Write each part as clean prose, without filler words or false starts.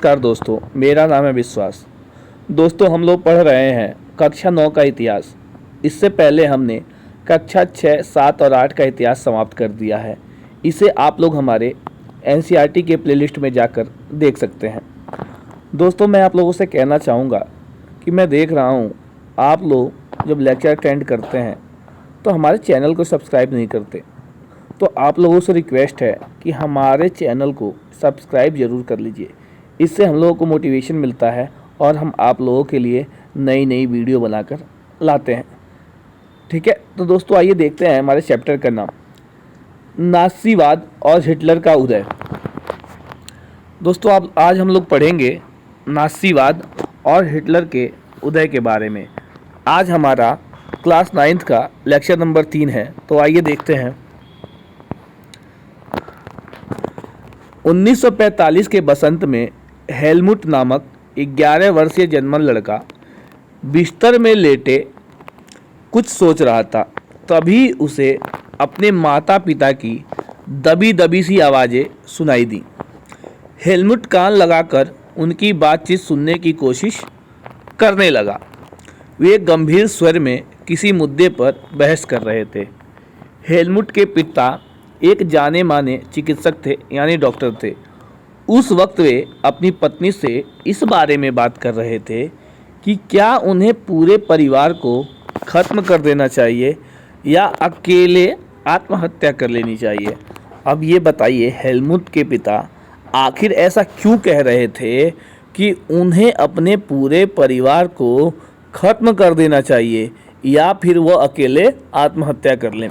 नमस्कार दोस्तों, मेरा नाम है विश्वास। दोस्तों, हम लोग पढ़ रहे हैं कक्षा 9 का इतिहास। इससे पहले हमने कक्षा 6, 7 और 8 का इतिहास समाप्त कर दिया है। इसे आप लोग हमारे एनसीईआरटी के प्लेलिस्ट में जाकर देख सकते हैं। दोस्तों, मैं आप लोगों से कहना चाहूँगा कि मैं देख रहा हूँ आप लोग जब लेक्चर अटेंड करते हैं तो हमारे चैनल को सब्सक्राइब नहीं करते। तो आप लोगों से रिक्वेस्ट है कि हमारे चैनल को सब्सक्राइब ज़रूर कर लीजिए। इससे हम लोगों को मोटिवेशन मिलता है और हम आप लोगों के लिए नई नई वीडियो बनाकर लाते हैं। ठीक है, तो दोस्तों आइए देखते हैं हमारे चैप्टर का नाम, नाज़ीवाद और हिटलर का उदय। दोस्तों, आज हम लोग पढ़ेंगे नाज़ीवाद और हिटलर के उदय के बारे में। आज हमारा क्लास 9th का लेक्चर नंबर 3 है। तो आइए देखते हैं। 1945 के बसंत में हेलमुट नामक 11 वर्षीय जर्मन लड़का बिस्तर में लेटे कुछ सोच रहा था। तभी उसे अपने माता पिता की दबी दबी सी आवाज़ें सुनाई दी। हेलमुट कान लगाकर उनकी बातचीत सुनने की कोशिश करने लगा। वे गंभीर स्वर में किसी मुद्दे पर बहस कर रहे थे। हेलमुट के पिता एक जाने माने चिकित्सक थे, यानी डॉक्टर थे। उस वक्त वे अपनी पत्नी से इस बारे में बात कर रहे थे कि क्या उन्हें पूरे परिवार को ख़त्म कर देना चाहिए या अकेले आत्महत्या कर लेनी चाहिए। अब ये बताइए, हेलमुट के पिता आखिर ऐसा क्यों कह रहे थे कि उन्हें अपने पूरे परिवार को ख़त्म कर देना चाहिए या फिर वो अकेले आत्महत्या कर लें।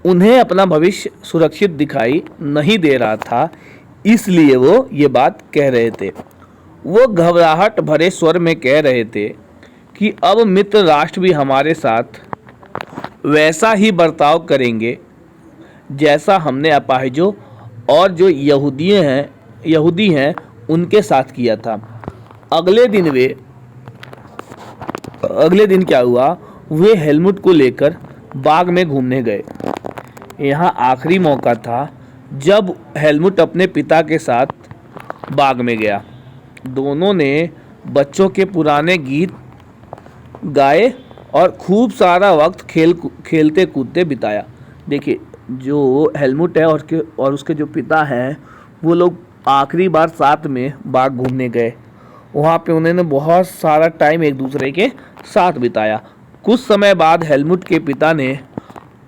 उन्हें अपना भविष्य सुरक्षित दिखाई नहीं दे रहा था, इसलिए वो ये बात कह रहे थे। वो घबराहट भरे स्वर में कह रहे थे कि अब मित्र राष्ट्र भी हमारे साथ वैसा ही बर्ताव करेंगे जैसा हमने अपाहिजों और जो यहूदी हैं उनके साथ किया था। अगले दिन क्या हुआ, वे हेलमुट को लेकर बाग में घूमने गए। यहाँ आखिरी मौका था जब हेलमुट अपने पिता के साथ बाग में गया। दोनों ने बच्चों के पुराने गीत गाए और खूब सारा वक्त खेलते कूदते बिताया। देखिए, जो हेलमुट है और उसके जो पिता हैं, वो लोग आखिरी बार साथ में बाग घूमने गए। वहाँ पे उन्होंने बहुत सारा टाइम एक दूसरे के साथ बिताया। कुछ समय बाद हेलमुट के पिता ने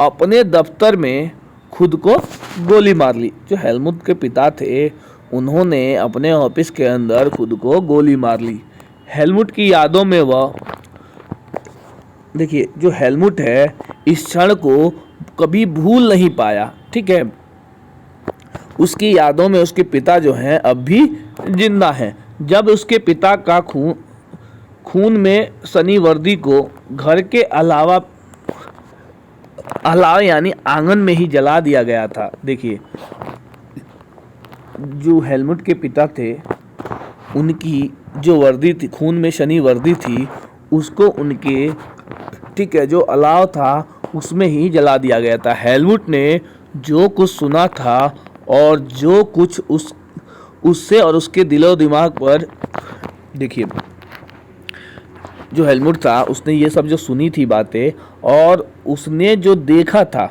अपने दफ्तर में खुद को गोली मार ली। जो हेलमुट के पिता थे, उन्होंने अपने ऑफिस के अंदर खुद को गोली मार ली। हेलमुट की यादों में वह, देखिए, जो हेलमुट है इस क्षण को कभी भूल नहीं पाया। ठीक है, उसकी यादों में उसके पिता जो हैं अब भी जिंदा हैं। जब उसके पिता का खून में सनी वर्दी को घर के अलावा यानी आंगन में ही जला दिया गया था। देखिए, जो हेलमुट के पिता थे, उनकी जो वर्दी थी, खून में सनी वर्दी थी, उसको उनके, ठीक है, जो अलाव था उसमें ही जला दिया गया था। हेलमुट ने जो कुछ सुना था और जो कुछ उससे और उसके दिलो दिमाग पर, देखिए, जो हेलमुट था उसने ये सब जो सुनी थी बातें और उसने जो देखा था,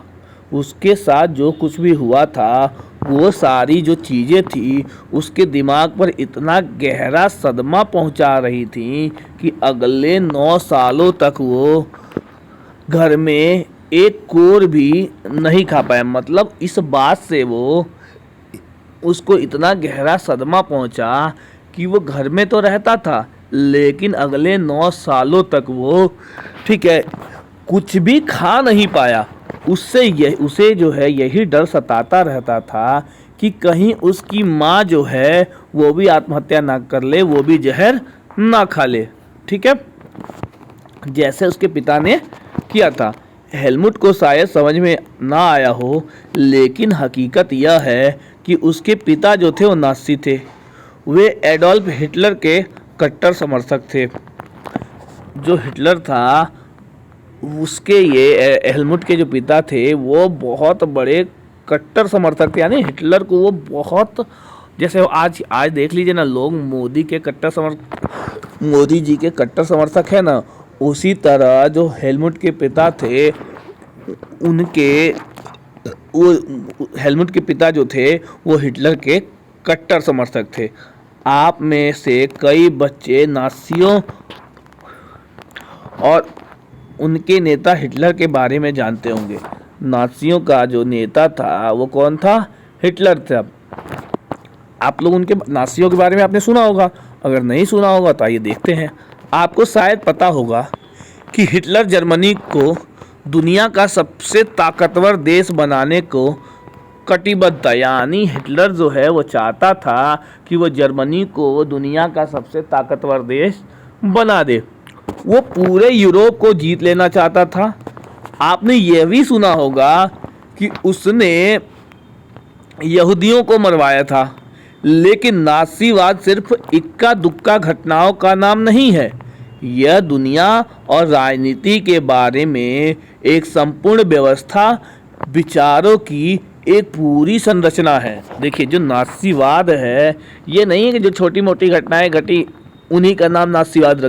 उसके साथ जो कुछ भी हुआ था, वो सारी जो चीज़ें थी उसके दिमाग पर इतना गहरा सदमा पहुंचा रही थी कि अगले 9 सालों तक वो घर में एक कोर भी नहीं खा पाया। मतलब इस बात से उसको इतना गहरा सदमा पहुंचा कि वो घर में तो रहता था, लेकिन अगले 9 सालों तक वो, ठीक है, कुछ भी खा नहीं पाया। उसे जो है यही डर सताता रहता था कि कहीं उसकी माँ जो है वो भी आत्महत्या ना कर ले, वो भी जहर ना खा ले। ठीक है, जैसे उसके पिता ने किया था। हेलमुट को शायद समझ में ना आया हो, लेकिन हकीकत यह है कि उसके पिता जो थे वो नाज़ी थे। वे एडोल्फ हिटलर के कट्टर समर्थक थे। जो हिटलर था उसके, ये हेलमुट के जो पिता थे वो बहुत बड़े कट्टर समर्थक थे, यानी हिटलर को वो बहुत जैसे आज आज देख लीजिए ना, लोग मोदी जी के कट्टर समर्थक है ना, उसी तरह जो हेलमुट के पिता थे उनके वो हेलमुट के पिता जो थे वो हिटलर के कट्टर समर्थक थे। आप में से कई बच्चे नाज़ियों और उनके नेता हिटलर के बारे में जानते होंगे। नाज़ियों का जो नेता था वो कौन था? हिटलर था। आप लोग उनके नाज़ियों के बारे में आपने सुना होगा, अगर नहीं सुना होगा तो आइए देखते हैं। आपको शायद पता होगा कि हिटलर जर्मनी को दुनिया का सबसे ताकतवर देश बनाने को कटिबद्ध था। यानी हिटलर जो है वो चाहता था कि वो जर्मनी को दुनिया का सबसे ताकतवर देश बना दे। वो पूरे यूरोप को जीत लेना चाहता था। आपने यह भी सुना होगा कि उसने यहूदियों को मरवाया था। लेकिन नाज़ीवाद सिर्फ इक्का दुक्का घटनाओं का नाम नहीं है, यह दुनिया और राजनीति के बारे में एक संपूर्ण व्यवस्था, विचारों की एक पूरी संरचना है। देखिए, जो नाज़ीवाद है ये नहीं है कि जो छोटी मोटी घटनाएं घटी उन्हीं का नाम नाज़ीवाद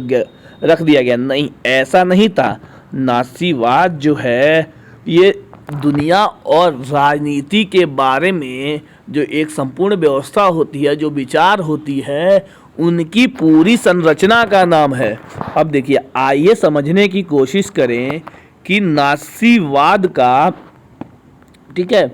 रख दिया गया, नहीं, ऐसा नहीं था। नाज़ीवाद जो है ये दुनिया और राजनीति के बारे में जो एक संपूर्ण व्यवस्था होती है, जो विचार होती है, उनकी पूरी संरचना का नाम है। अब देखिए, आइए समझने की कोशिश करें कि नाज़ीवाद का, ठीक है,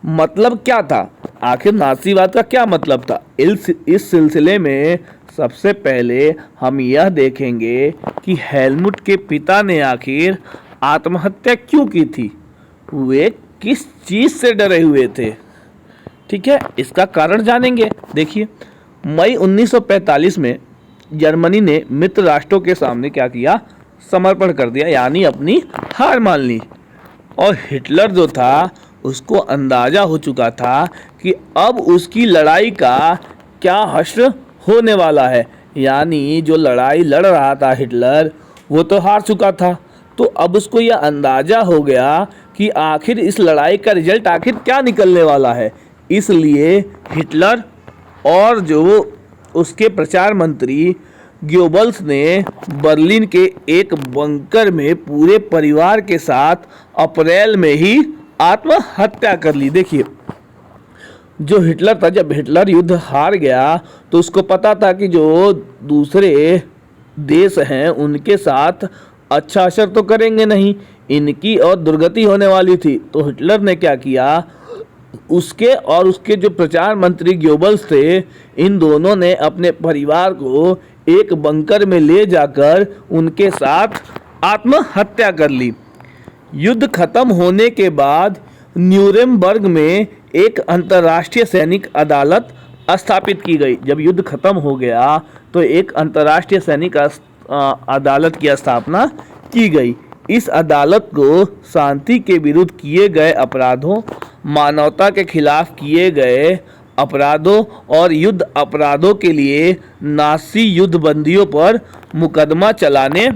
मतलब क्या था। आखिर नाज़ीवाद का क्या मतलब था? इस सिलसिले में सबसे पहले हम यह देखेंगे कि हेलमुट के पिता ने आखिर आत्महत्या क्यों की थी, वे किस चीज़ से डरे हुए थे। ठीक है, इसका कारण जानेंगे। देखिए, मई 1945 में जर्मनी ने मित्र राष्ट्रों के सामने क्या किया? समर्पण कर दिया, यानी अपनी हार मान ली। और हिटलर जो था उसको अंदाज़ा हो चुका था कि अब उसकी लड़ाई का क्या हश्र होने वाला है। यानी जो लड़ाई लड़ रहा था हिटलर, वो तो हार चुका था। तो अब उसको यह अंदाज़ा हो गया कि आखिर इस लड़ाई का रिजल्ट आखिर क्या निकलने वाला है। इसलिए हिटलर और जो उसके प्रचार मंत्री गोबल्स ने बर्लिन के एक बंकर में पूरे परिवार के साथ अप्रैल में ही आत्महत्या कर ली। देखिए, जो हिटलर था, जब हिटलर युद्ध हार गया तो उसको पता था कि जो दूसरे देश हैं उनके साथ अच्छा असर तो करेंगे नहीं, इनकी और दुर्गति होने वाली थी। तो हिटलर ने क्या किया, उसके और उसके जो प्रचार मंत्री गोबल्स थे, इन दोनों ने अपने परिवार को एक बंकर में ले जाकर उनके साथ आत्महत्या कर ली। युद्ध खत्म होने के बाद न्यूरेमबर्ग में एक अंतर्राष्ट्रीय सैनिक अदालत स्थापित की गई। जब युद्ध खत्म हो गया तो एक अंतर्राष्ट्रीय सैनिक अदालत की स्थापना की गई। इस अदालत को शांति के विरुद्ध किए गए अपराधों, मानवता के खिलाफ किए गए अपराधों और युद्ध अपराधों के लिए नाज़ी युद्धबंदियों पर मुकदमा चलाने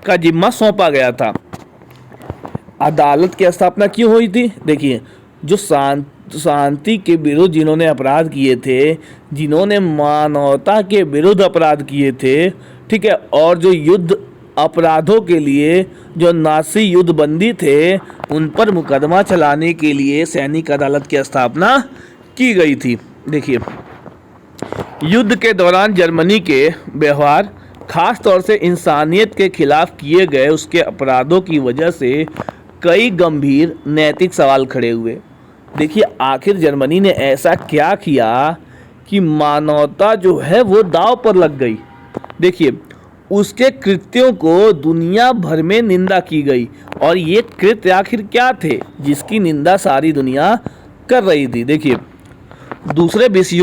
का जिम्मा सौंपा गया था। अदालत की स्थापना क्यों हुई थी? देखिए, जो शांति के विरुद्ध जिन्होंने अपराध किए थे, जिन्होंने मानवता के विरुद्ध अपराध किए थे, ठीक है, और जो युद्ध अपराधों के लिए जो नाज़ी युद्धबंदी थे, उन पर मुकदमा चलाने के लिए सैनिक अदालत की स्थापना की गई थी। देखिए, युद्ध के दौरान जर्मनी के व्यवहार, खास तौर से इंसानियत के खिलाफ किए गए उसके अपराधों की वजह से कई गंभीर नैतिक सवाल खड़े हुए। देखिए, आखिर जर्मनी ने ऐसा क्या किया कि मानवता जो है वो दांव पर लग गई। देखिए, उसके कृत्यों को दुनिया भर में निंदा की गई, और ये कृत्य आखिर क्या थे जिसकी निंदा सारी दुनिया कर रही थी। देखिए, दूसरे विश्व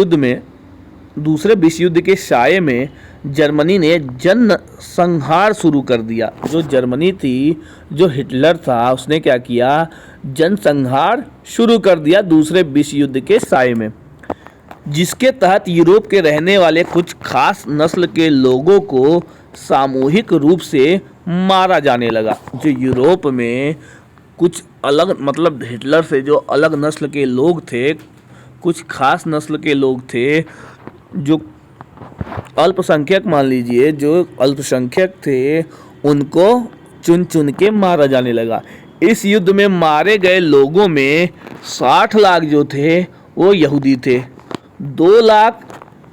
युद्ध के साये में जर्मनी ने जन संहार शुरू कर दिया। जो जर्मनी थी, जो हिटलर था, उसने क्या किया, जन संहार शुरू कर दिया दूसरे विश्व युद्ध के साये में, जिसके तहत यूरोप के रहने वाले कुछ खास नस्ल के लोगों को सामूहिक रूप से मारा जाने लगा। जो यूरोप में कुछ अलग, मतलब हिटलर से जो अलग नस्ल के लोग थे, कुछ खास नस्ल के लोग थे जो अल्पसंख्यक, मान लीजिए जो अल्पसंख्यक थे, उनको चुन चुन के मारा जाने लगा। इस युद्ध में मारे गए लोगों में 60 लाख जो थे वो यहूदी थे, 2 लाख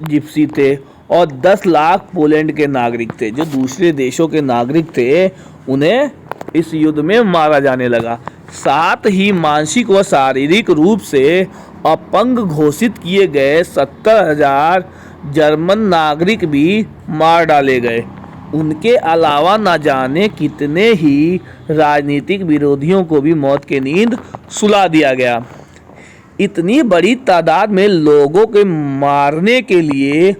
जिप्सी थे और 10 लाख पोलैंड के नागरिक थे। जो दूसरे देशों के नागरिक थे उन्हें इस युद्ध में मारा जाने लगा। साथ ही मानसिक व शारीरिक रूप से अपंग घोषित किए गए 70,000 जर्मन नागरिक भी मार डाले गए। उनके अलावा न जाने कितने ही राजनीतिक विरोधियों को भी मौत की नींद सुला दिया गया। इतनी बड़ी तादाद में लोगों के मारने के लिए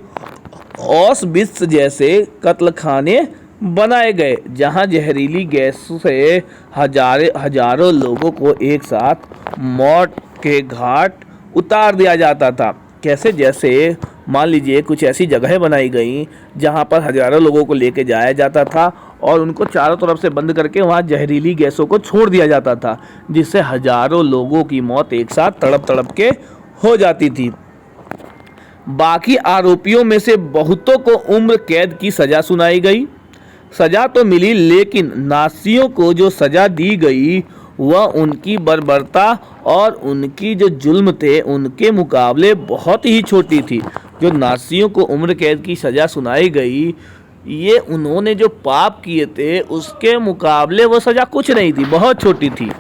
ऑसविट्ज़ जैसे कत्लखाने बनाए गए, जहां जहरीली गैस से हजारों लोगों को एक साथ मौत के घाट उतार दिया जाता था। कैसे? जैसे मान लीजिए कुछ ऐसी जगहें बनाई गई जहां पर हजारों लोगों को लेके जाया जाता था और उनको चारों तरफ से बंद करके वहां जहरीली गैसों को छोड़ दिया जाता था, जिससे हजारों लोगों की मौत एक साथ तड़प तड़प के हो जाती थी। बाकी आरोपियों में से बहुतों को उम्र कैद की सजा सुनाई गई। सजा तो मिली, लेकिन नाज़ियों को जो सजा दी गई वह उनकी बर्बरता और उनकी जो जुल्म थे उनके मुकाबले बहुत ही छोटी थी। जो नाज़ियों को उम्र कैद की सजा सुनाई गई, ये उन्होंने जो पाप किए थे उसके मुकाबले वो सजा कुछ नहीं थी, बहुत छोटी थी।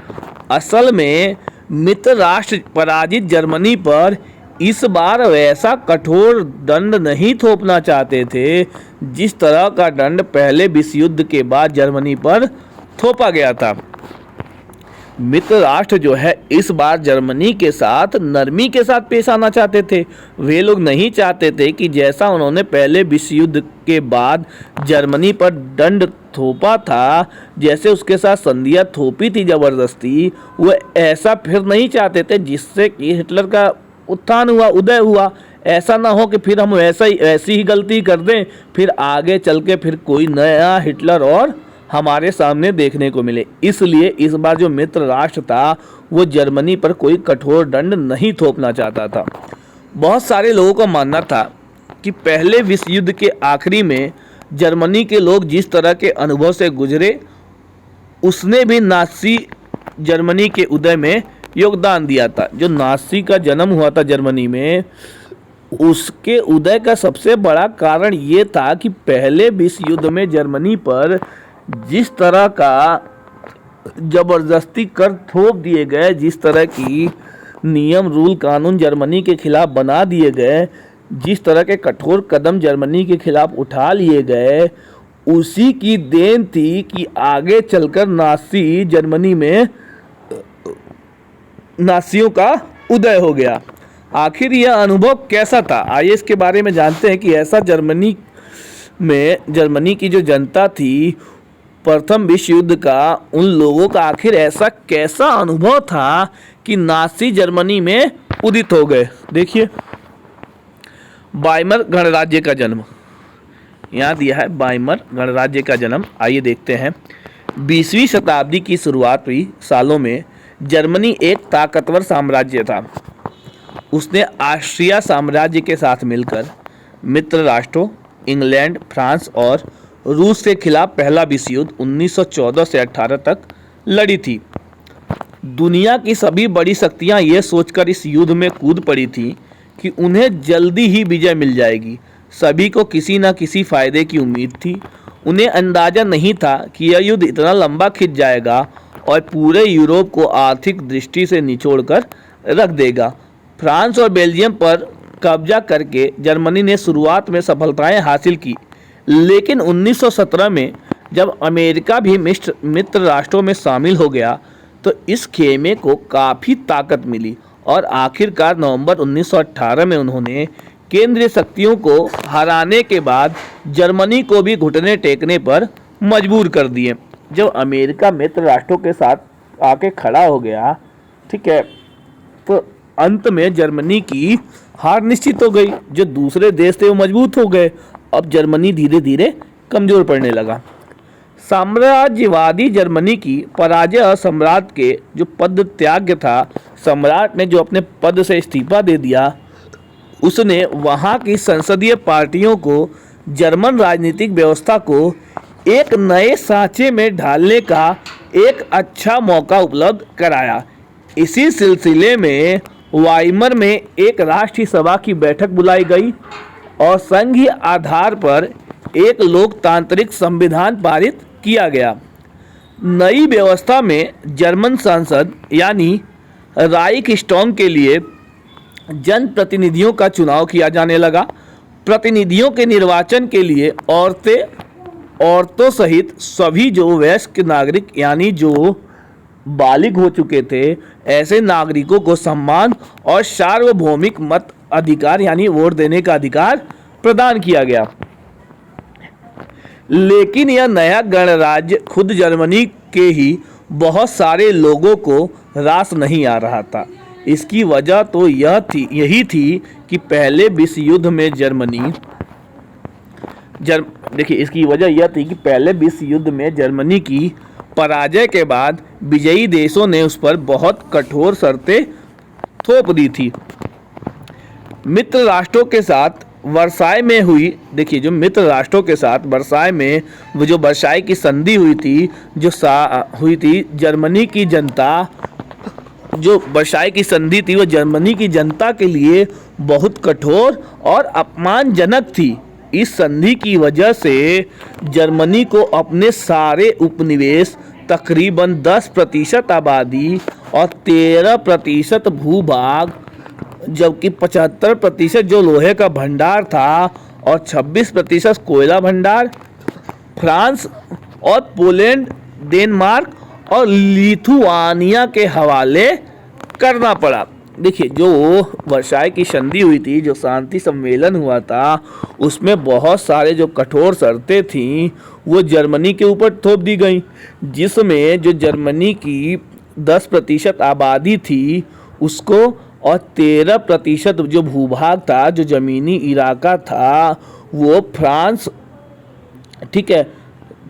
असल में मित्र राष्ट्र पराजित जर्मनी पर इस बार वैसा कठोर दंड नहीं थोपना चाहते थे जिस तरह का दंड पहले विश्व युद्ध के बाद जर्मनी पर थोपा गया था। मित्र राष्ट्र जो है इस बार जर्मनी के साथ नरमी के साथ पेश आना चाहते थे। वे लोग नहीं चाहते थे कि जैसा उन्होंने पहले विश्व युद्ध के बाद जर्मनी पर दंड थोपा था, जैसे उसके साथ संधियां थोपी थी ज़बरदस्ती, वो ऐसा फिर नहीं चाहते थे जिससे कि हिटलर का उत्थान हुआ, उदय हुआ। ऐसा ना हो कि फिर हम ऐसी ही गलती कर दें, फिर आगे चल के फिर कोई नया हिटलर और हमारे सामने देखने को मिले। इसलिए इस बार जो मित्र राष्ट्र था वो जर्मनी पर कोई कठोर दंड नहीं थोपना चाहता था। बहुत सारे लोगों का मानना था कि पहले विश्व युद्ध के आखिरी में जर्मनी के लोग जिस तरह के अनुभव से गुजरे, उसने भी नाज़ी जर्मनी के उदय में योगदान दिया था। जो नाज़ी का जन्म हुआ था जर्मनी में, उसके उदय का सबसे बड़ा कारण ये था कि पहले विश्व युद्ध में जर्मनी पर जिस तरह का जबरदस्ती कर थोप दिए गए, जिस तरह की नियम रूल कानून जर्मनी के खिलाफ बना दिए गए, जिस तरह के कठोर कदम जर्मनी के खिलाफ उठा लिए गए, उसी की देन थी कि आगे चलकर नाज़ी जर्मनी में नाज़ियों का उदय हो गया। आखिर यह अनुभव कैसा था, आइए इसके बारे में जानते हैं कि ऐसा जर्मनी की जो जनता थी प्रथम विश्व युद्ध का, उन लोगों का आखिर ऐसा कैसा अनुभव था कि नाज़ी जर्मनी में उदित हो गए। देखिए, वाइमर गणराज्य का जन्म यहाँ दिया है। वाइमर गणराज्य का जन्म, आइए देखते हैं। 20वीं शताब्दी की शुरुआती सालों में जर्मनी एक ताकतवर साम्राज्य था। उसने ऑस्ट्रिया साम्राज्य के साथ मिलकर मित्र राष्ट्रों इंग्लैंड, फ्रांस और रूस के खिलाफ पहला विश्व युद्ध 1914 से 18 तक लड़ी थी। दुनिया की सभी बड़ी शक्तियां यह सोचकर इस युद्ध में कूद पड़ी थी कि उन्हें जल्दी ही विजय मिल जाएगी। सभी को किसी न किसी फायदे की उम्मीद थी। उन्हें अंदाजा नहीं था कि यह युद्ध इतना लंबा खिंच जाएगा और पूरे यूरोप को आर्थिक दृष्टि से निचोड़कर रख देगा। फ्रांस और बेल्जियम पर कब्जा करके जर्मनी ने शुरुआत में सफलताएं हासिल की, लेकिन 1917 में जब अमेरिका भी मित्र राष्ट्रों में शामिल हो गया तो इस खेमे को काफ़ी ताकत मिली और आखिरकार नवंबर 1918 में उन्होंने केंद्रीय शक्तियों को हराने के बाद जर्मनी को भी घुटने टेकने पर मजबूर कर दिए। जब अमेरिका मित्र राष्ट्रों के साथ आके खड़ा हो गया, ठीक है, तो अंत में जर्मनी की हार निश्चित हो गई। जो दूसरे देश थे वो मजबूत हो गए। अब जर्मनी धीरे धीरे कमज़ोर पड़ने लगा। साम्राज्यवादी जर्मनी की पराजय और सम्राट के जो पद त्याग था, सम्राट ने जो अपने पद से इस्तीफा दे दिया, उसने वहाँ की संसदीय पार्टियों को जर्मन राजनीतिक व्यवस्था को एक नए सांचे में ढालने का एक अच्छा मौका उपलब्ध कराया। इसी सिलसिले में वाइमर में एक राष्ट्रीय सभा की बैठक बुलाई गई और संघीय आधार पर एक लोकतांत्रिक संविधान पारित किया गया। नई व्यवस्था में जर्मन संसद यानी राइक्सटैग के लिए जनप्रतिनिधियों का चुनाव किया जाने लगा। प्रतिनिधियों के निर्वाचन के लिए औरतों सहित सभी जो वयस्क नागरिक यानी जो बालिग हो चुके थे, ऐसे नागरिकों को सम्मान और सार्वभौमिक मत अधिकार यानी वोट देने का अधिकार प्रदान किया गया। लेकिन यह नया गणराज्य खुद जर्मनी के ही बहुत सारे लोगों को रास नहीं आ रहा था। इसकी वजह तो यही थी कि पहले विश्व युद्ध में इसकी वजह यह थी कि पहले विश्व युद्ध में जर्मनी की पराजय के बाद विजयी देशों ने उस पर बहुत कठोर शर्तें थोप दी थी। मित्र राष्ट्रों के साथ वर्साय में हुई, देखिए जो मित्र राष्ट्रों के साथ वर्साय में वो जो वर्साय की संधि हुई थी, जर्मनी की जनता, जो वर्साय की संधि थी वो जर्मनी की जनता के लिए बहुत कठोर और अपमानजनक थी। इस संधि की वजह से जर्मनी को अपने सारे उपनिवेश, तकरीबन 10% आबादी और 13% भूभाग, जबकि 75% जो लोहे का भंडार था और 26% कोयला भंडार, फ्रांस और पोलैंड, डेनमार्क और लिथुआनिया के हवाले करना पड़ा। देखिए जो वर्साय की संधि हुई थी, जो शांति सम्मेलन हुआ था, उसमें बहुत सारे जो कठोर शर्तें थीं वो जर्मनी के ऊपर थोप दी गई, जिसमें जो जर्मनी की 10% आबादी थी उसको और 13% जो भूभाग था, जो ज़मीनी इलाका था, वो फ्रांस, ठीक है,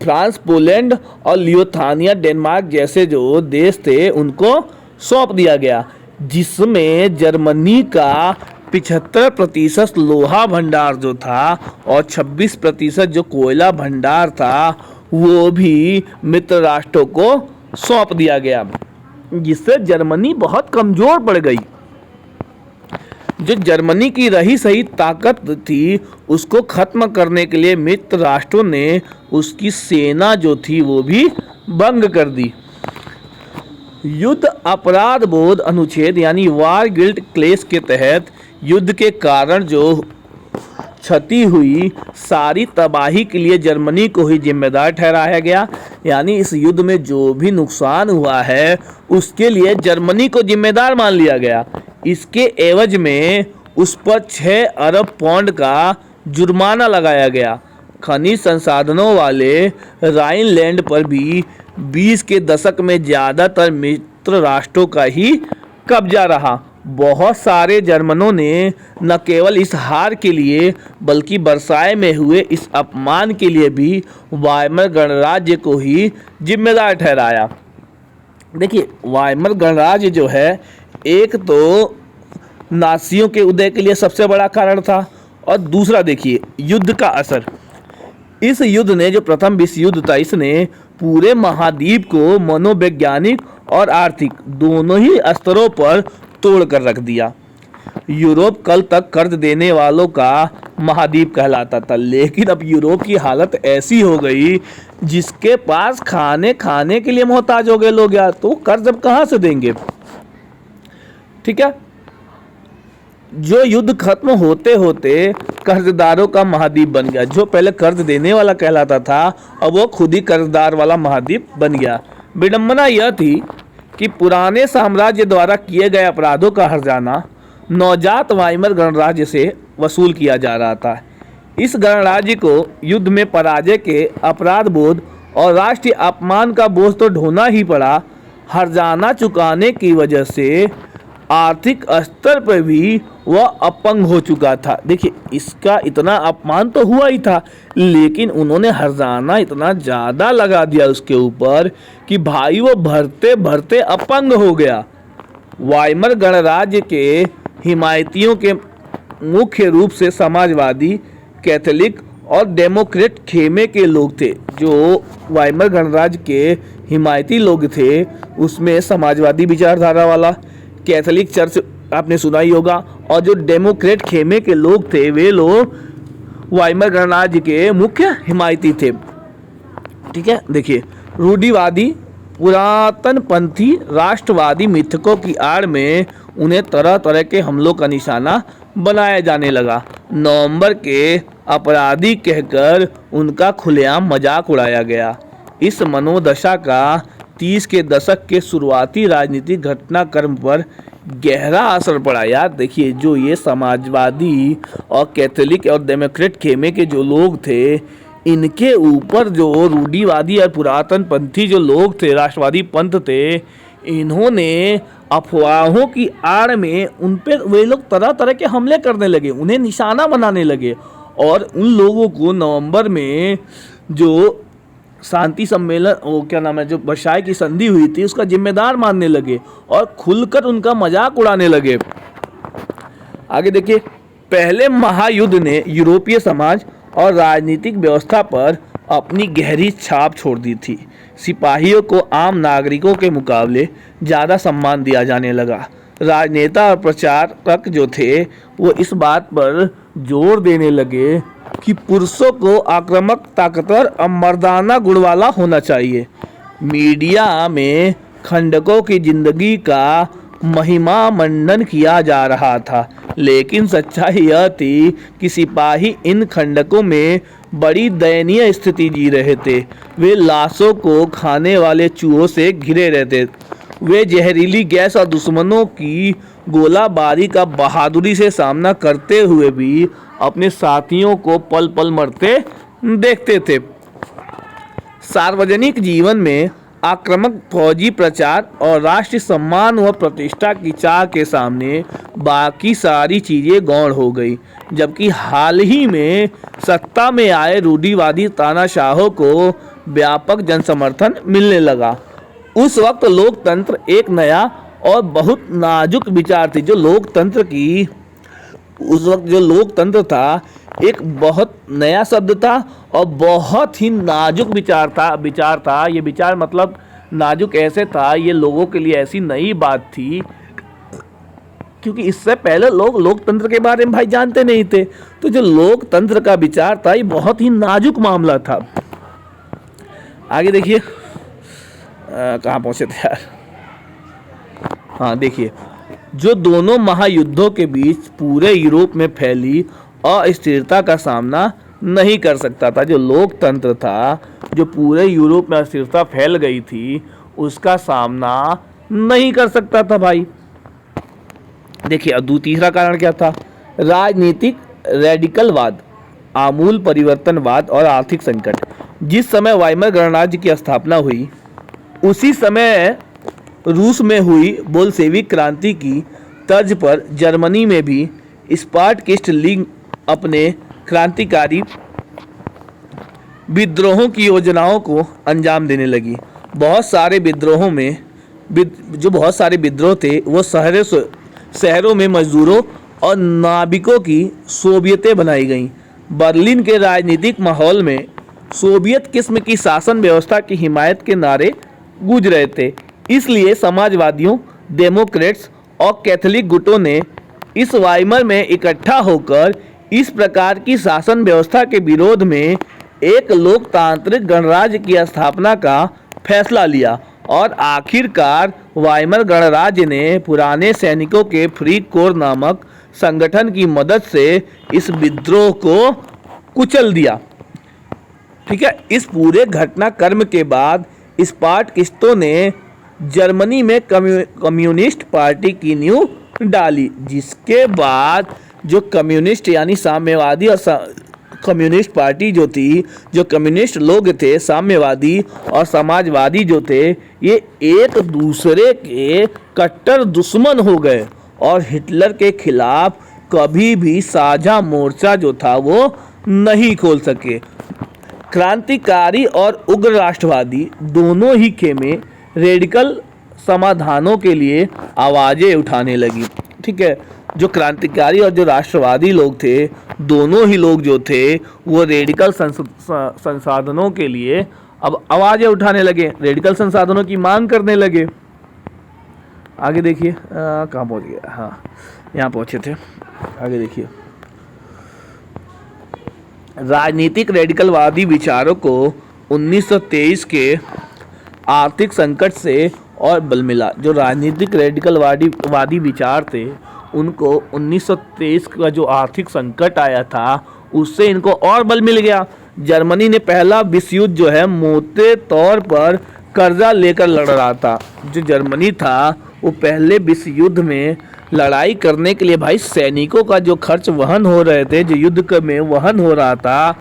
फ्रांस, पोलैंड और लिथुआनिया, डेनमार्क जैसे जो देश थे उनको सौंप दिया गया, जिसमें जर्मनी का 75% लोहा भंडार जो था और 26% जो कोयला भंडार था वो भी मित्र राष्ट्रों को सौंप दिया गया, जिससे जर्मनी बहुत कमज़ोर पड़ गई। जो जर्मनी की रही सही ताकत थी उसको ख़त्म करने के लिए मित्र राष्ट्रों ने उसकी सेना जो थी वो भी भंग कर दी। युद्ध अपराध बोध अनुच्छेद यानी वार गिल्ट क्लेश के तहत युद्ध के कारण जो क्षति हुई, सारी तबाही के लिए जर्मनी को ही जिम्मेदार ठहराया गया। यानी इस युद्ध में जो भी नुकसान हुआ है उसके लिए जर्मनी को जिम्मेदार मान लिया गया। इसके एवज में उस पर 6 अरब पाउंड का जुर्माना लगाया गया। खनिज संसाधनों वाले राइनलैंड पर भी 20 के दशक में ज़्यादातर मित्र राष्ट्रों का ही कब्जा रहा। बहुत सारे जर्मनों ने न केवल इस हार के लिए बल्कि वर्साय में हुए इस अपमान के लिए भी वाइमर गणराज्य को ही जिम्मेदार ठहराया। देखिए वाइमर गणराज्य जो है, एक तो नाजियों के उदय के लिए सबसे बड़ा कारण था और दूसरा देखिए युद्ध का असर। इस युद्ध ने, जो प्रथम विश्व युद्ध था, इसने पूरे महाद्वीप को मनोवैज्ञानिक और आर्थिक दोनों ही स्तरों पर तोड़ कर रख दिया। यूरोप कल तक कर्ज देने वालों का महाद्वीप कहलाता था, लेकिन अब यूरोप की हालत ऐसी हो गई जिसके पास खाने के लिए मोहताज हो गए लोग यार, तो कर्ज अब कहाँ से देंगे। ठीक है, जो युद्ध खत्म होते होते कर्जदारों का महाद्वीप बन गया। जो पहले कर्ज देने वाला कहलाता था अब वो खुद ही कर्जदार वाला महाद्वीप बन गया। विडंबना यह थी कि पुराने साम्राज्य द्वारा किए गए अपराधों का हर्जाना नवजात वाइमर गणराज्य से वसूल किया जा रहा था। इस गणराज्य को युद्ध में पराजय के अपराध बोध और राष्ट्रीय अपमान का बोझ तो ढोना ही पड़ा। हर्जाना चुकाने की वजह से आर्थिक स्तर पर भी वह अपंग हो चुका था। देखिए, इसका इतना अपमान तो हुआ ही था, लेकिन उन्होंने हर्जाना इतना ज़्यादा लगा दिया उसके ऊपर कि भाई वो भरते भरते अपंग हो गया। वाइमर गणराज्य के हिमायतियों के मुख्य रूप से समाजवादी, कैथोलिक और डेमोक्रेट खेमे के लोग थे। जो वाइमर गणराज्य के हिमायती लोग थे उसमें समाजवादी विचारधारा वाला, कैथोलिक चर्च आपने सुना ही होगा, और जो डेमोक्रेट खेमे के लोग थे वे लोग वाइमर गणराज्य के मुख्य हिमायती थे। ठीक है, देखिए, रूढ़िवादी पुरातनपंथी राष्ट्रवादी मिथकों की आड़ में उन्हें तरह तरह के हमलों का निशाना बनाया जाने लगा। नवंबर के अपराधी कहकर उनका खुलेआम मजाक उड़ाया गया। इस मनोदशा का 30 के दशक के शुरुआती राजनीतिक घटनाक्रम पर गहरा असर पड़ा। यार देखिए, जो ये समाजवादी और कैथोलिक और डेमोक्रेट खेमे के जो लोग थे, इनके ऊपर जो रूढ़िवादी और पुरातनपंथी जो लोग थे, राष्ट्रवादी पंथ थे, इन्होंने अफवाहों की आड़ में उन पर वे लोग तरह तरह के हमले करने लगे, उन्हें निशाना बनाने लगे और उन लोगों को नवंबर में जो शांति सम्मेलन, वो क्या नाम है, जो वर्साय की संधि हुई थी, उसका जिम्मेदार मानने लगे और खुलकर उनका मजाक उड़ाने लगे। आगे देखिए, पहले महायुद्ध ने यूरोपीय समाज और राजनीतिक व्यवस्था पर अपनी गहरी छाप छोड़ दी थी। सिपाहियों को आम नागरिकों के मुकाबले ज़्यादा सम्मान दिया जाने लगा। राजनेता और प्रचारक जो थे वो इस बात पर जोर देने लगे कि पुरुषों को आक्रामक, ताकतवर और मर्दाना गुण वाला होना चाहिए। मीडिया में खंडकों की जिंदगी का महिमा मंडन किया जा रहा था, लेकिन सच्चाई यह थी कि सिपाही इन खंडकों में बड़ी दयनीय स्थिति जी रहे थे। वे लाशों को खाने वाले चूहों से घिरे रहते। वे जहरीली गैस और दुश्मनों की गोलाबारी का बहादुरी से सामना करते हुए भी अपने साथियों को पल पल मरते देखते थे। सार्वजनिक जीवन में आक्रामक फौजी प्रचार और राष्ट्रीय सम्मान व प्रतिष्ठा की चाह के सामने बाकी सारी चीज़ें गौण हो गई। जबकि हाल ही में सत्ता में आए रूढ़िवादी तानाशाहों को व्यापक जनसमर्थन मिलने लगा। उस वक्त लोकतंत्र एक नया और बहुत नाजुक विचार थी। जो लोकतंत्र की उस वक्त जो लोकतंत्र था एक बहुत नया शब्द था और बहुत ही नाजुक विचार था। ये विचार मतलब नाजुक ऐसे था, ये लोगों के लिए ऐसी नई बात थी क्योंकि इससे पहले लोग लोकतंत्र के बारे में भाई जानते नहीं थे। तो जो लोकतंत्र का विचार था ये बहुत ही नाजुक मामला था। आगे देखिए, कहाँ पहुंचे थे यार। हाँ देखिए, जो दोनों महायुद्धों के बीच पूरे यूरोप में फैली अस्थिरता का सामना नहीं कर सकता था। जो लोकतंत्र था, जो पूरे यूरोप में अस्थिरता फैल गई थी, उसका सामना नहीं कर सकता था भाई। देखिए, अब तीसरा कारण क्या था? राजनीतिक रेडिकलवाद, आमूल परिवर्तनवाद और आर्थिक संकट। जिस समय वाइमर गणराज्य की स्थापना हुई उसी समय रूस में हुई बोल्शेविक क्रांति की तर्ज पर जर्मनी में भी स्पार्टकिस्ट लीग अपने क्रांतिकारी विद्रोहों की योजनाओं को अंजाम देने लगी। बहुत सारे विद्रोह थे वो शहरों में मजदूरों और नाविकों की सोवियतें बनाई गईं। बर्लिन के राजनीतिक माहौल में सोवियत किस्म की शासन व्यवस्था की हिमायत के नारे गूंज रहे थे। इसलिए समाजवादियों, डेमोक्रेट्स और कैथोलिक गुटों ने इस वाइमर में इकट्ठा होकर इस प्रकार की शासन व्यवस्था के विरोध में एक लोकतांत्रिक गणराज्य की स्थापना का फैसला लिया और आखिरकार वाइमर गणराज्य ने पुराने सैनिकों के फ्री कोर नामक संगठन की मदद से इस विद्रोह को कुचल दिया। ठीक है, इस पूरे घटनाक्रम के बाद स्पार्टकिस्टों ने जर्मनी में कम्युनिस्ट पार्टी की नींव डाली, जिसके बाद जो कम्युनिस्ट यानी साम्यवादी और कम्युनिस्ट पार्टी जो थी, जो कम्युनिस्ट लोग थे, साम्यवादी और समाजवादी जो थे, ये एक दूसरे के कट्टर दुश्मन हो गए और हिटलर के खिलाफ कभी भी साझा मोर्चा जो था वो नहीं खोल सके। क्रांतिकारी और उग्र राष्ट्रवादी दोनों ही खेमे रेडिकल समाधानों के लिए आवाज़ें उठाने लगी। ठीक है, जो क्रांतिकारी और जो राष्ट्रवादी लोग थे, दोनों ही लोग जो थे वो रेडिकल संसाधनों के लिए अब आवाज़ें उठाने लगे, रेडिकल संसाधनों की मांग करने लगे। आगे देखिए कहाँ पहुँच गया, हाँ यहाँ पहुँचे थे, आगे देखिए। राजनीतिक रेडिकलवादी विचारों को 1923 के आर्थिक संकट से और बल मिला। जो राजनीतिक रेडिकलवादी विचार थे उनको 1923 का जो आर्थिक संकट आया था उससे इनको और बल मिल गया। जर्मनी ने पहला विश्व युद्ध जो है मोटे तौर पर कर्जा लेकर लड़ रहा था। जो जर्मनी था वो पहले विश्व युद्ध में लड़ाई करने के लिए भाई सैनिकों का जो खर्च वहन हो रहे थे, जो युद्ध में वहन हो रहा था,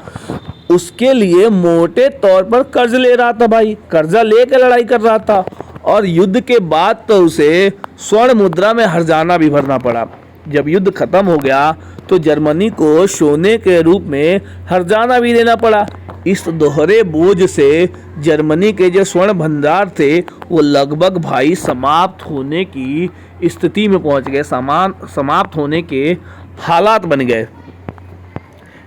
उसके लिए मोटे तौर पर कर्ज ले रहा था भाई, कर्जा लेकर लड़ाई कर रहा था। और युद्ध के बाद तो उसे स्वर्ण मुद्रा में हर्जाना भी भरना पड़ा। जब युद्ध खत्म हो गया तो जर्मनी को सोने के रूप में हर्जाना भी देना पड़ा। इस दोहरे बोझ से जर्मनी के जो स्वर्ण भंडार थे वो लगभग भाई समाप्त होने की स्थिति में पहुंच गए, समाप्त होने के हालात बन गए।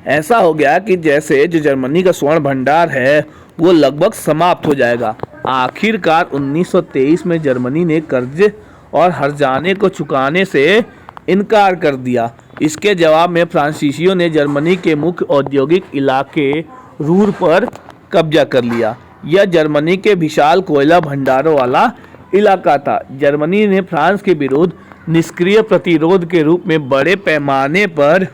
ऐसा हो गया कि जैसे जो जर्मनी का स्वर्ण भंडार है वो लगभग समाप्त हो जाएगा। आखिरकार 1923 में जर्मनी ने कर्ज और हर्जाने को चुकाने से इनकार कर दिया। इसके जवाब में फ्रांसीसियों ने जर्मनी के मुख्य औद्योगिक इलाके रूर पर कब्जा कर लिया। यह जर्मनी के विशाल कोयला भंडारों वाला इलाका था। जर्मनी ने फ्रांस के विरुद्ध निष्क्रिय प्रतिरोध के रूप में बड़े पैमाने पर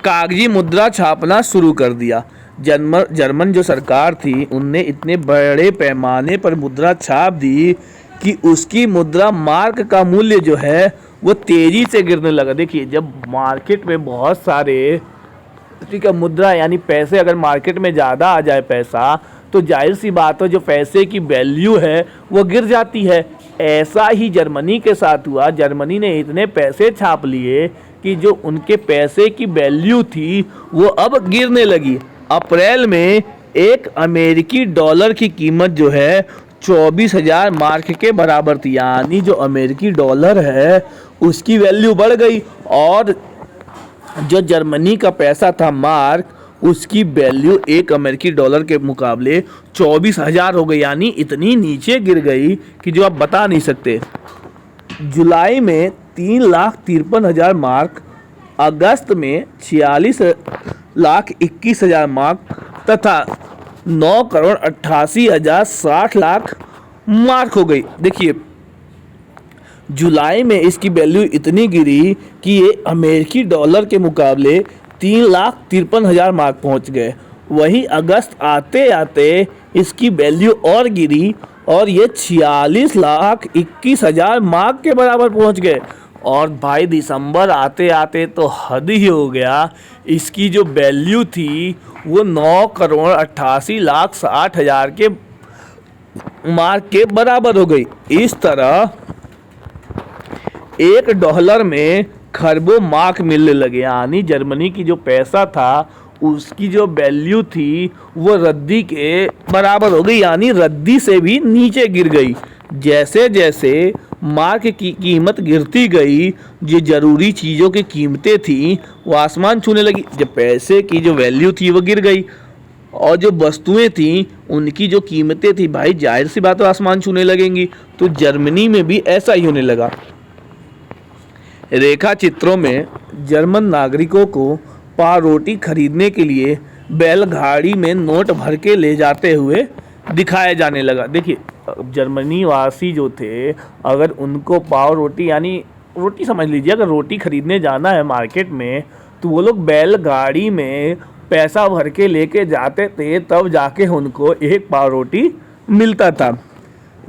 कागजी मुद्रा छापना शुरू कर दिया। जर्मन जो सरकार थी उनने इतने बड़े पैमाने पर मुद्रा छाप दी कि उसकी मुद्रा मार्क का मूल्य जो है वो तेजी से गिरने लगा। देखिए, जब मार्केट में बहुत सारे ठीक है मुद्रा यानी पैसे अगर मार्केट में ज़्यादा आ जाए पैसा, तो जाहिर सी बात है जो पैसे की वैल्यू है वो गिर जाती है। ऐसा ही जर्मनी के साथ हुआ। जर्मनी ने इतने पैसे छाप लिए कि जो उनके पैसे की वैल्यू थी वो अब गिरने लगी। अप्रैल में एक अमेरिकी डॉलर की कीमत जो है 24,000 मार्क के बराबर थी। यानी जो अमेरिकी डॉलर है उसकी वैल्यू बढ़ गई और जो जर्मनी का पैसा था मार्क, उसकी वैल्यू एक अमेरिकी डॉलर के मुकाबले 24,000 हो गई। यानी इतनी नीचे गिर गई कि जो आप बता नहीं सकते। जुलाई में 3,53,000 मार्क, अगस्त में 46,21,000 मार्क तथा 9,88,60 मार्क हो गई। देखिए, जुलाई में इसकी वैल्यू इतनी गिरी कि ये अमेरिकी डॉलर के मुकाबले 3,53,000 मार्क पहुंच गए। वहीं अगस्त आते आते इसकी वैल्यू और गिरी और ये 46,21,000 मार्क के बराबर पहुंच गए। और भाई दिसंबर आते आते तो हद ही हो गया। इसकी जो वैल्यू थी वो 9,88,60,000 के मार्क के बराबर हो गई। इस तरह एक डॉलर में खरबों मार्क मिलने लगे। यानी जर्मनी की जो पैसा था उसकी जो वैल्यू थी वो रद्दी के बराबर हो गई, यानी रद्दी से भी नीचे गिर गई। जैसे जैसे मार्क की कीमत गिरती गई, जो ज़रूरी चीज़ों की कीमतें थी वो आसमान छूने लगी। जब पैसे की जो वैल्यू थी वो गिर गई और जो वस्तुएं थी उनकी जो कीमतें थी भाई जाहिर सी बात है आसमान छूने लगेंगी। तो जर्मनी में भी ऐसा ही होने लगा। रेखा चित्रों में जर्मन नागरिकों को पाव रोटी खरीदने के लिए बैलगाड़ी में नोट भर के ले जाते हुए दिखाया जाने लगा। देखिए, जर्मनी वासी जो थे अगर उनको पाव रोटी यानी रोटी समझ लीजिए, अगर रोटी खरीदने जाना है मार्केट में तो वो लोग बैलगाड़ी में पैसा भर के लेके जाते थे, तब जाके उनको एक पाव रोटी मिलता था।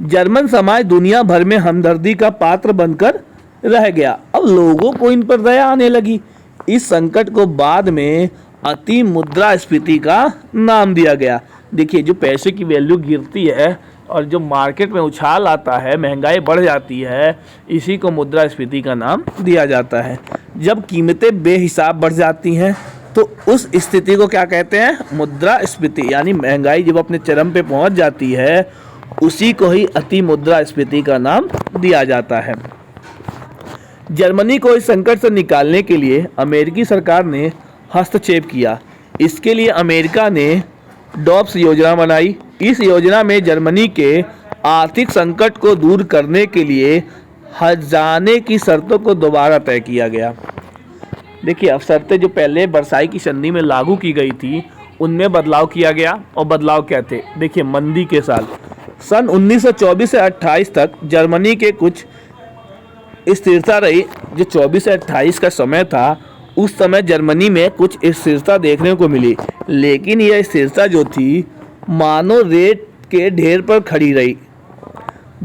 जर्मन समाज दुनिया भर में हमदर्दी का पात्र बनकर रह गया। अब लोगों को इन पर दया आने लगी। इस संकट को बाद में अति मुद्रास्फीति का नाम दिया गया। देखिए, जो पैसे की वैल्यू गिरती है और जो मार्केट में उछाल आता है, महंगाई बढ़ जाती है, इसी को मुद्रास्फीति का नाम दिया जाता है। जब कीमतें बेहिसाब बढ़ जाती हैं तो उस स्थिति को क्या कहते हैं? मुद्रास्फीति। यानी महंगाई जब अपने चरम पे पहुंच जाती है, उसी को ही अति मुद्रास्फीति का नाम दिया जाता है। जर्मनी को इस संकट से निकालने के लिए अमेरिकी सरकार ने हस्तक्षेप किया। इसके लिए अमेरिका ने डॉप्स योजना बनाई। इस योजना में जर्मनी के आर्थिक संकट को दूर करने के लिए खजाने की शर्तों को दोबारा तय किया गया। देखिए, अब शर्तें जो पहले वर्साई की संधि में लागू की गई थी, उनमें बदलाव किया गया। और बदलाव क्या थे? देखिए, मंदी के साल सन 1924 से 28 तक जर्मनी के कुछ स्थिरता रही। जो 24 से 28 का समय था, उस समय जर्मनी में कुछ स्थिरता देखने को मिली, लेकिन यह स्थिरता जो थी मानो रेत के ढेर पर खड़ी रही।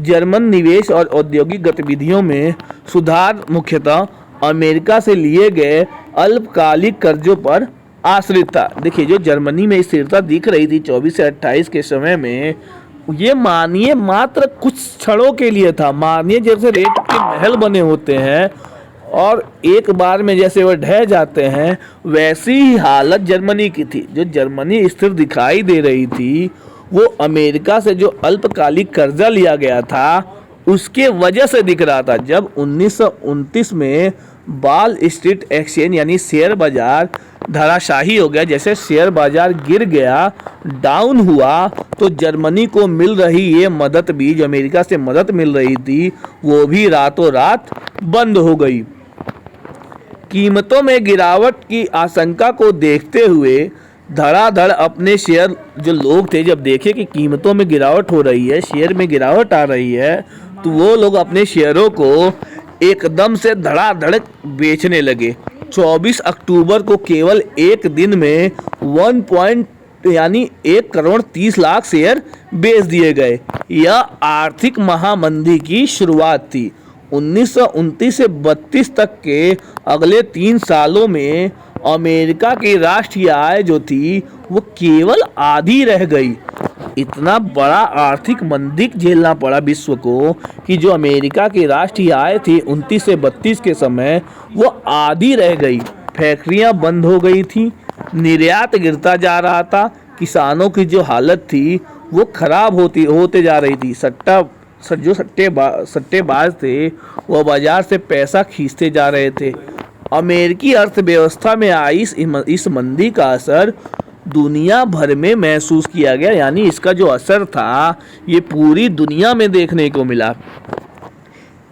जर्मन निवेश और औद्योगिक गतिविधियों में सुधार मुख्यतः अमेरिका से लिए गए अल्पकालिक कर्जों पर आश्रित था। देखिए, जो जर्मनी में स्थिरता दिख रही थी 24 से 28 के समय में, ये मानिए मात्र कुछ क्षणों के लिए था। मानिए जैसे रेत के महल बने होते हैं और एक बार में जैसे वह ढह जाते हैं, वैसी ही हालत जर्मनी की थी। जो जर्मनी स्थिर दिखाई दे रही थी, वो अमेरिका से जो अल्पकालिक कर्जा लिया गया था, उसके वजह से दिख रहा था। जब 1929 में वॉल स्ट्रीट एक्सचेंज यानी शेयर बाजार धराशाही हो गया, जैसे शेयर बाजार गिर गया, डाउन हुआ, तो जर्मनी को मिल रही ये मदद भी, जो अमेरिका से मदद मिल रही थी, वो भी रातों रात बंद हो गई। कीमतों में गिरावट की आशंका को देखते हुए धड़ाधड़ अपने शेयर, जो लोग थे, जब देखे कि कीमतों में गिरावट हो रही है, शेयर में गिरावट आ रही है, तो वो लोग अपने शेयरों को एकदम से धड़ाधड़ बेचने लगे। 24 अक्टूबर को केवल एक दिन में 1 करोड़ 30 लाख शेयर बेच दिए गए। यह आर्थिक महामंदी की शुरुआत थी। 1929 से 32 तक के अगले 3 सालों में अमेरिका की राष्ट्रीय आय जो थी, वो केवल आधी रह गई। इतना बड़ा आर्थिक मंदी झेलना पड़ा विश्व को कि जो अमेरिका की राष्ट्रीय आय थी 29 से 32 के समय, वो आधी रह गई। फैक्ट्रियां बंद हो गई थी, निर्यात गिरता जा रहा था, किसानों की जो हालत थी वो खराब होते जा रही थी। सट्टेबाज थे, वो बाजार से पैसा खींचते जा रहे थे। अमेरिकी अर्थव्यवस्था में आई इस मंदी का असर दुनिया भर में महसूस किया गया। यानी इसका जो असर था, ये पूरी दुनिया में देखने को मिला।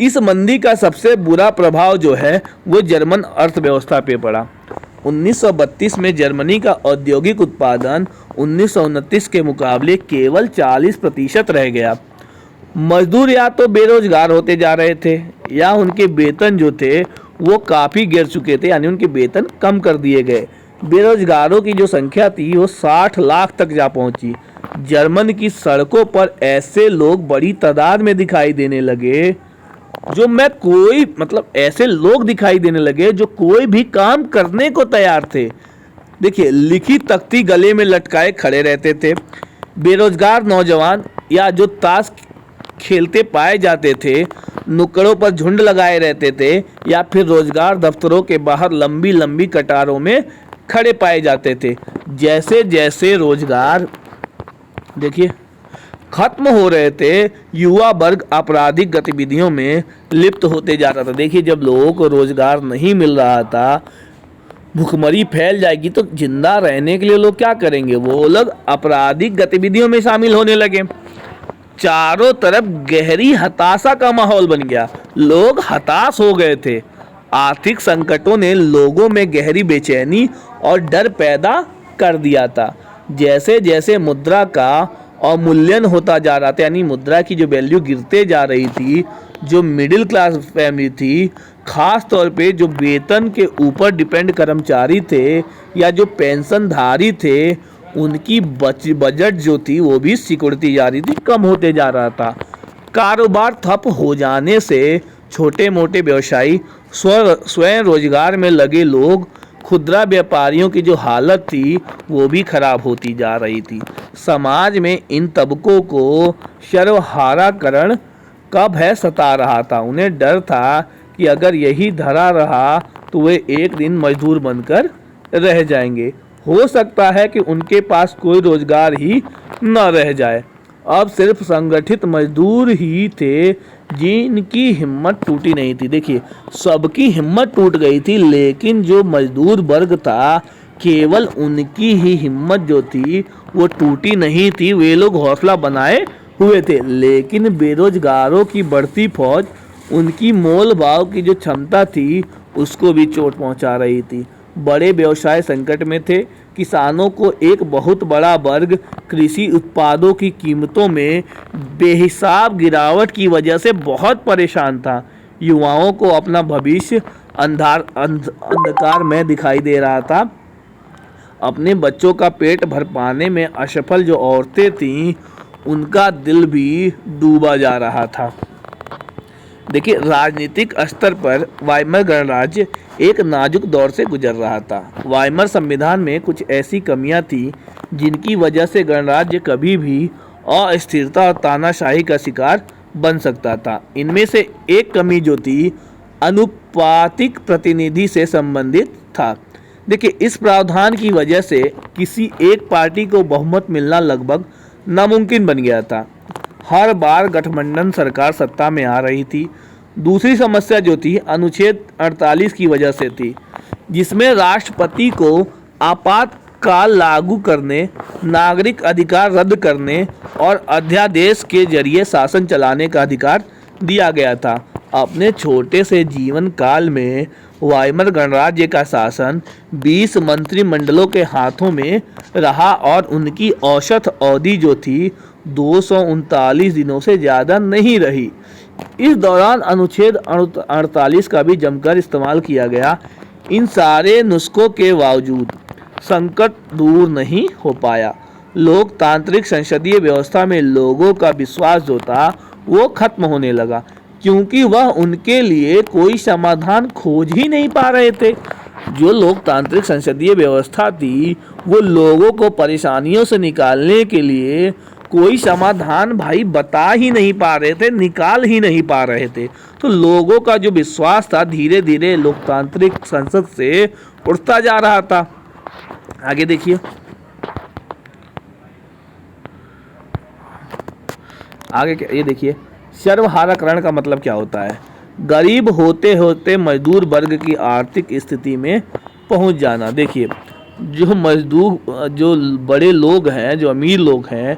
इस मंदी का सबसे बुरा प्रभाव जो है, वो जर्मन अर्थव्यवस्था पे पड़ा। 1932 में जर्मनी का औद्योगिक उत्पादन 1929 के मुकाबले केवल 40% रह गया। मजदूर या तो बेरोजगार होते जा रहे थे, या उनके वेतन जो थे वो काफ़ी गिर चुके थे, यानी उनके वेतन कम कर दिए गए। बेरोजगारों की जो संख्या थी वो 60 लाख तक जा पहुंची। जर्मन की सड़कों पर ऐसे लोग बड़ी तादाद में दिखाई देने लगे, ऐसे लोग दिखाई देने लगे जो कोई भी काम करने को तैयार थे। देखिए, लिखी तख्ती गले में लटकाए खड़े रहते थे। बेरोजगार नौजवान या जो ताश खेलते पाए जाते थे, नुक्कड़ों पर झुंड लगाए रहते थे, या फिर रोजगार दफ्तरों के बाहर लंबी लंबी कतारों में खड़े पाए जाते थे। जैसे जैसे रोजगार देखिए खत्म हो रहे थे, युवा वर्ग आपराधिक गतिविधियों में लिप्त होते जा रहा था। देखिए, जब लोगों को रोजगार नहीं मिल रहा था, भुखमरी फैल जाएगी, तो जिंदा रहने के लिए लोग क्या करेंगे? वो लोग आपराधिक गतिविधियों में शामिल होने लगे। चारों तरफ गहरी हताशा का माहौल बन गया। लोग हताश हो गए थे। आर्थिक संकटों ने लोगों में गहरी बेचैनी और डर पैदा कर दिया था। जैसे जैसे मुद्रा का अवमूल्यन होता जा रहा था, यानी मुद्रा की जो वैल्यू गिरते जा रही थी, जो मिडिल क्लास फैमिली थी, खास तौर पे जो वेतन के ऊपर डिपेंड कर्मचारी थे या जो पेंशनधारी थे, उनकी बजट जो थी वो भी सिकुड़ती जा रही थी, कम होते जा रहा था। कारोबार ठप हो जाने से छोटे मोटे व्यवसायी, स्वयं रोजगार में लगे लोग खुदरा व्यापारियों की जो हालत थी वो भी खराब होती जा रही थी। समाज में इन तबकों को सर्वहाराकरण का भय सता रहा था। उन्हें डर था कि अगर यही धरा रहा तो वे एक दिन मजदूर बनकर रह जाएंगे। हो सकता है कि उनके पास कोई रोजगार ही न रह जाए। अब सिर्फ संगठित मजदूर ही थे जिनकी हिम्मत टूटी नहीं थी। देखिए, सबकी हिम्मत टूट गई थी, लेकिन जो मजदूर वर्ग था केवल उनकी ही हिम्मत जो थी वो टूटी नहीं थी। वे लोग हौसला बनाए हुए थे, लेकिन बेरोजगारों की बढ़ती फौज उनकी मोल भाव की जो क्षमता थी उसको भी चोट पहुंचा रही थी। बड़े व्यवसाय संकट में थे। किसानों को एक बहुत बड़ा वर्ग कृषि उत्पादों की कीमतों में बेहिसाब गिरावट की वजह से बहुत परेशान था। युवाओं को अपना भविष्य अंधकार में दिखाई दे रहा था। अपने बच्चों का पेट भर पाने में असफल जो औरतें थीं उनका दिल भी डूबा जा रहा था। देखिए, राजनीतिक स्तर पर वाइमर गणराज्य एक नाजुक दौर से गुजर रहा था। वाइमर संविधान में कुछ ऐसी कमियां थी जिनकी वजह से गणराज्य कभी भी अस्थिरता और तानाशाही का शिकार बन सकता था। इनमें से एक कमी जो थी अनुपातिक प्रतिनिधि से संबंधित था। देखिए, इस प्रावधान की वजह से किसी एक पार्टी को बहुमत मिलना लगभग नामुमकिन बन गया था। हर बार गठबंधन सरकार सत्ता में आ रही थी। दूसरी समस्या जो थी अनुच्छेद 48 की वजह से थी, जिसमें राष्ट्रपति को आपातकाल लागू करने, नागरिक अधिकार रद्द करने और अध्यादेश के जरिए शासन चलाने का अधिकार दिया गया था। अपने छोटे से जीवन काल में वाइमर गणराज्य का शासन 20 मंत्रिमंडलों के हाथों में रहा और उनकी औसत अवधि जो थी 239 दिनों से ज़्यादा नहीं रही। इस दौरान अनुच्छेद 48 का भी जमकर इस्तेमाल किया गया। इन सारे नुस्खों के बावजूद संकट दूर नहीं हो पाया। लोकतांत्रिक संसदीय व्यवस्था में लोगों का विश्वास जो था वो खत्म होने लगा, क्योंकि वह उनके लिए कोई समाधान खोज ही नहीं पा रहे थे। जो लोकतांत्रिक संसदीय व्यवस्था थी वो लोगों को परेशानियों से निकालने के लिए कोई समाधान भाई बता ही नहीं पा रहे थे, निकाल ही नहीं पा रहे थे। तो लोगों का जो विश्वास था धीरे धीरे लोकतांत्रिक संसद से उठता जा रहा था। आगे देखिए, आगे ये देखिए, सर्वहाराकरण का मतलब क्या होता है? गरीब होते होते मजदूर वर्ग की आर्थिक स्थिति में पहुंच जाना। देखिए, जो मजदूर, जो बड़े लोग हैं, जो अमीर लोग हैं,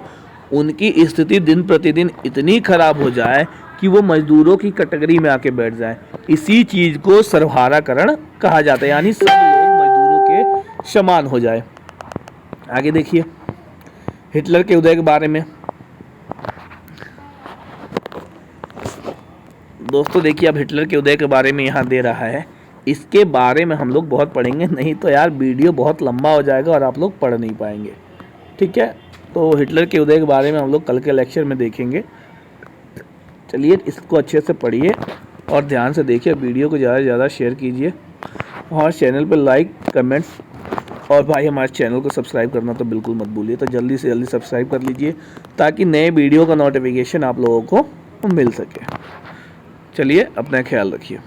उनकी स्थिति दिन प्रतिदिन इतनी खराब हो जाए कि वो मजदूरों की कैटेगरी में आके बैठ जाए। इसी चीज़ को सर्वहाराकरण कहा जाता है, यानी सब लोग मजदूरों के समान हो जाए। आगे देखिए, हिटलर के उदय के बारे में। दोस्तों देखिए, अब हिटलर के उदय के बारे में यहाँ दे रहा है। इसके बारे में हम लोग बहुत पढ़ेंगे, नहीं तो यार वीडियो बहुत लंबा हो जाएगा और आप लोग पढ़ नहीं पाएंगे। ठीक है, तो हिटलर के उदय के बारे में हम लोग कल के लेक्चर में देखेंगे। चलिए, इसको अच्छे से पढ़िए और ध्यान से देखिए। वीडियो को ज़्यादा से ज़्यादा शेयर कीजिए और चैनल पर लाइक, कमेंट्स और भाई हमारे चैनल को सब्सक्राइब करना तो बिल्कुल मत भूलिए। तो जल्दी से जल्दी सब्सक्राइब कर लीजिए ताकि नए वीडियो का नोटिफिकेशन आप लोगों को मिल सके। चलिए, अपना ख्याल रखिए।